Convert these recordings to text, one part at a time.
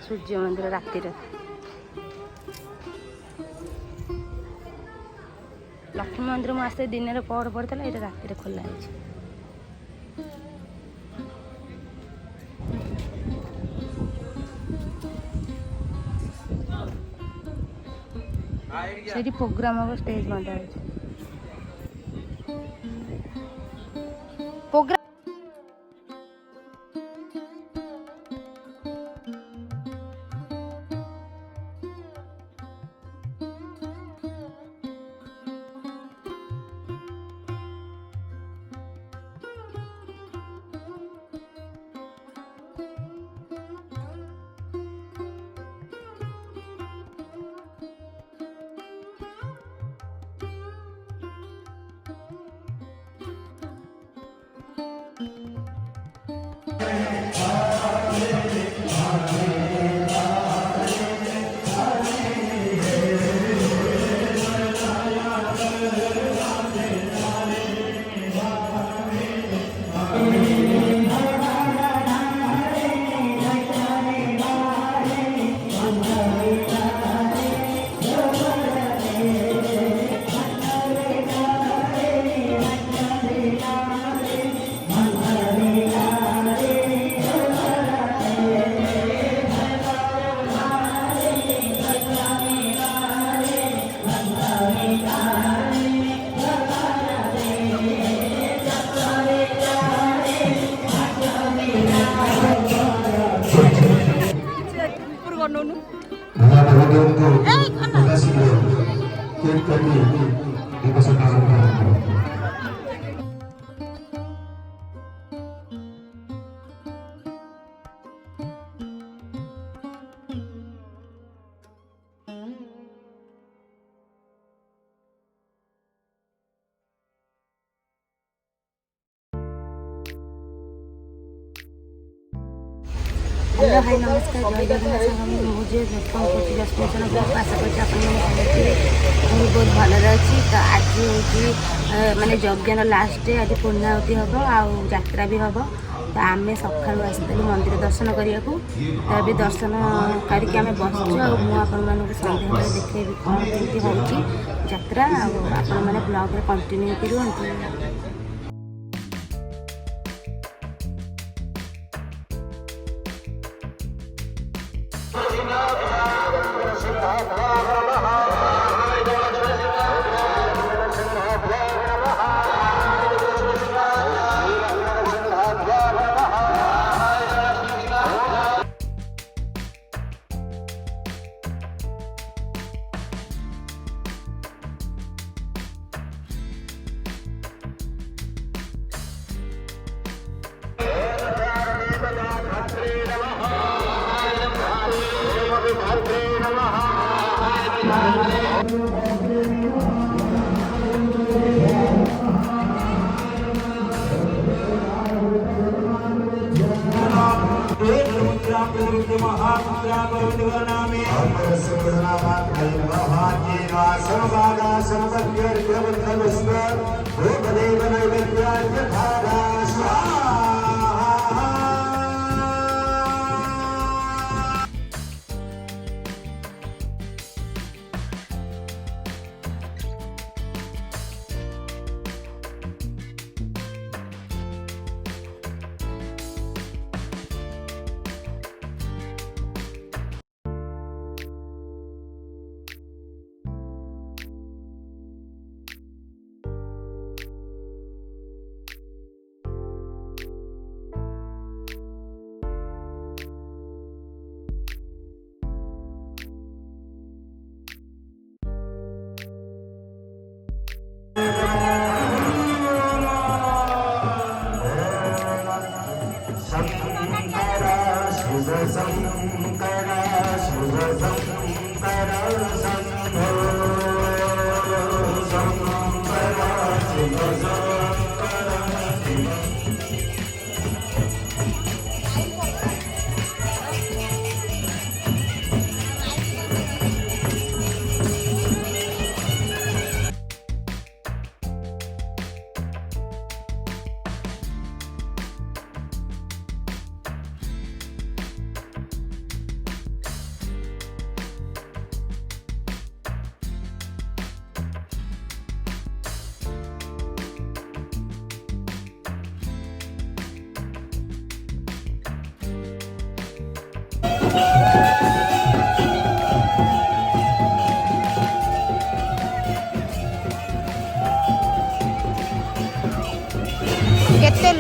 सूर्य मंदिर राति लक्ष्मी मंदिर मुझे दिन में पहर पड़ता ये राति खोला है। से प्रोग्राम हम स्टेज बंधा है प्रोग्राम हेलो हाय नमस्कार जय जगन्नाथ मुझे वेलकम करती जस्टिन आशा करते बहुत भल अच्छी। तो आज हूँ मानने यज्ञर लास्ट डे आज पूर्णाहुति हम आत्रा भी हम। तो आम सका आसलु मंदिर दर्शन करने को तो दर्शन करके आम बसचु मुझे सन्ध्या देखी कौन केमती होत्रा आपण मैंने ब्लॉग कंटिन्यू करूँ।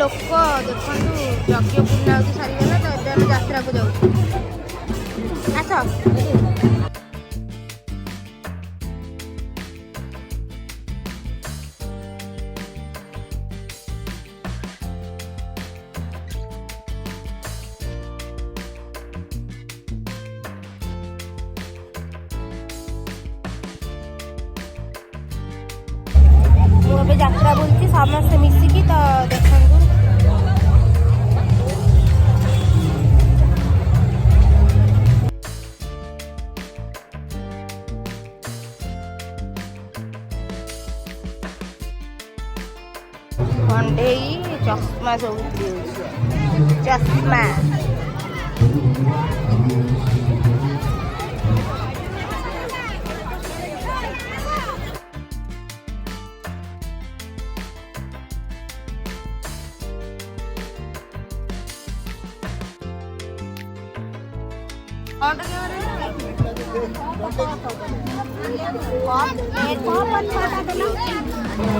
लोक देखु यज्ञ पूर्णाहुति सारीगला तो एबे हम यात्रा को जाऊ आस यात्रा बोलती समस्त मिसिकी तो देखु खंडे चश्मा सब चश्मा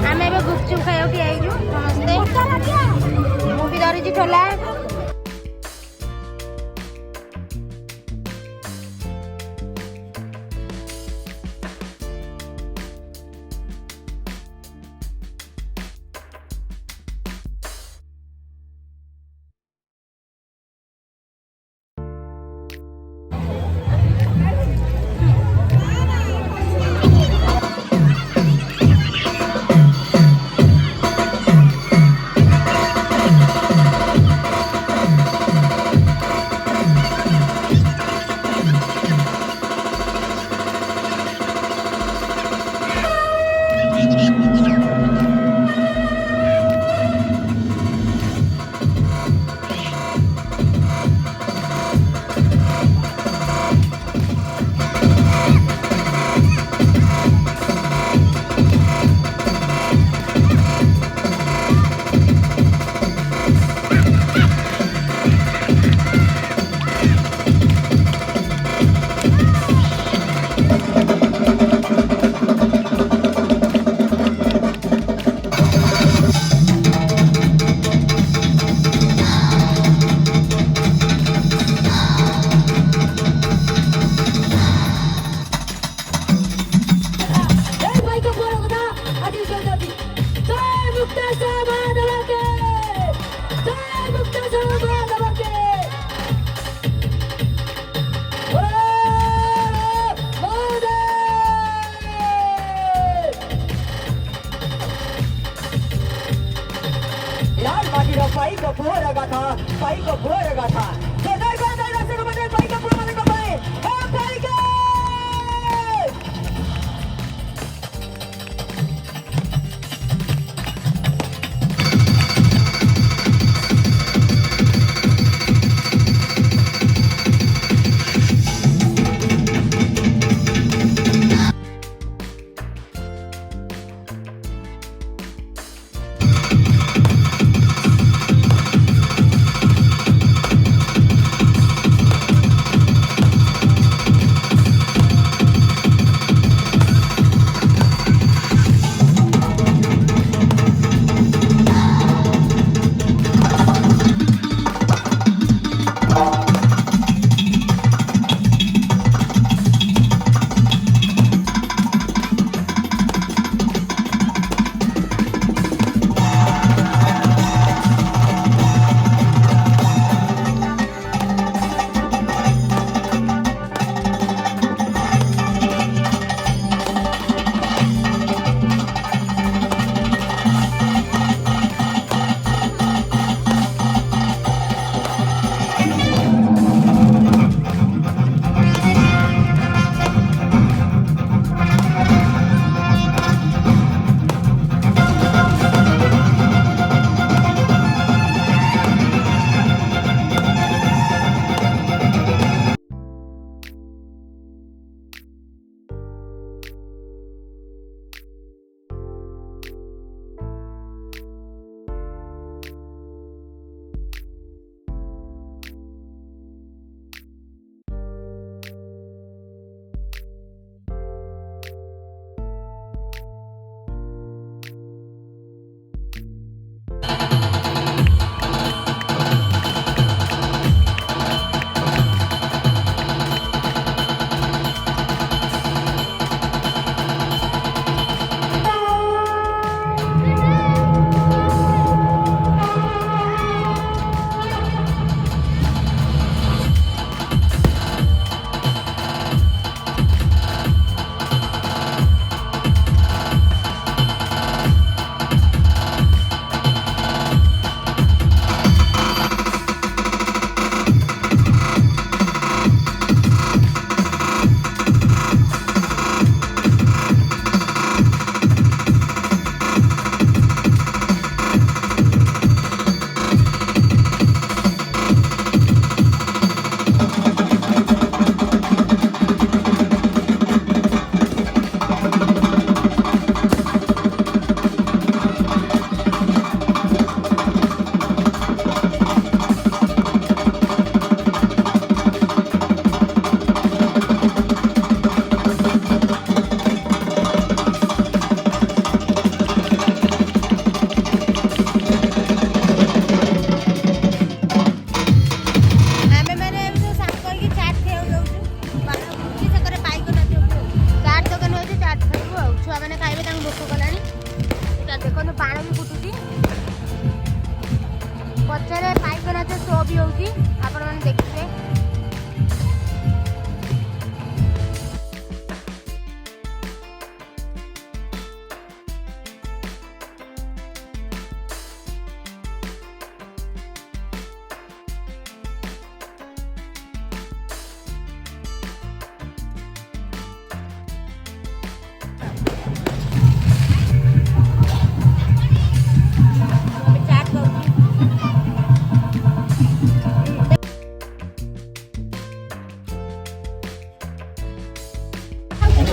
आम ए गुपचुप खाया आईलु समस्ते मुझे धरी ठोला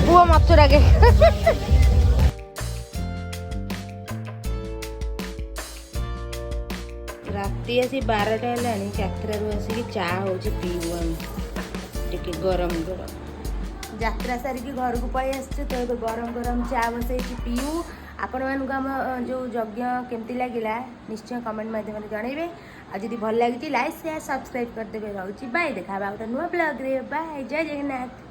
पुओ मथुरा के राति आसी 12टा हेलानी यात्रारू आसिक चा हो पीबू टे गरम गरम यात्रा सारिकी घर को पलि आसछु तो ये गरम गरम चा बसई पीऊ आपण मानक आम जो यज्ञ केमती लगिला निश्चय कमेंट माध्यम जनइबे आ जदि भल लगी लाइक शेयर सब्सक्राइब करदेवे रोची बाय देखा गोटे नुआ ब्लॉग रे बाय जय जगन्नाथ।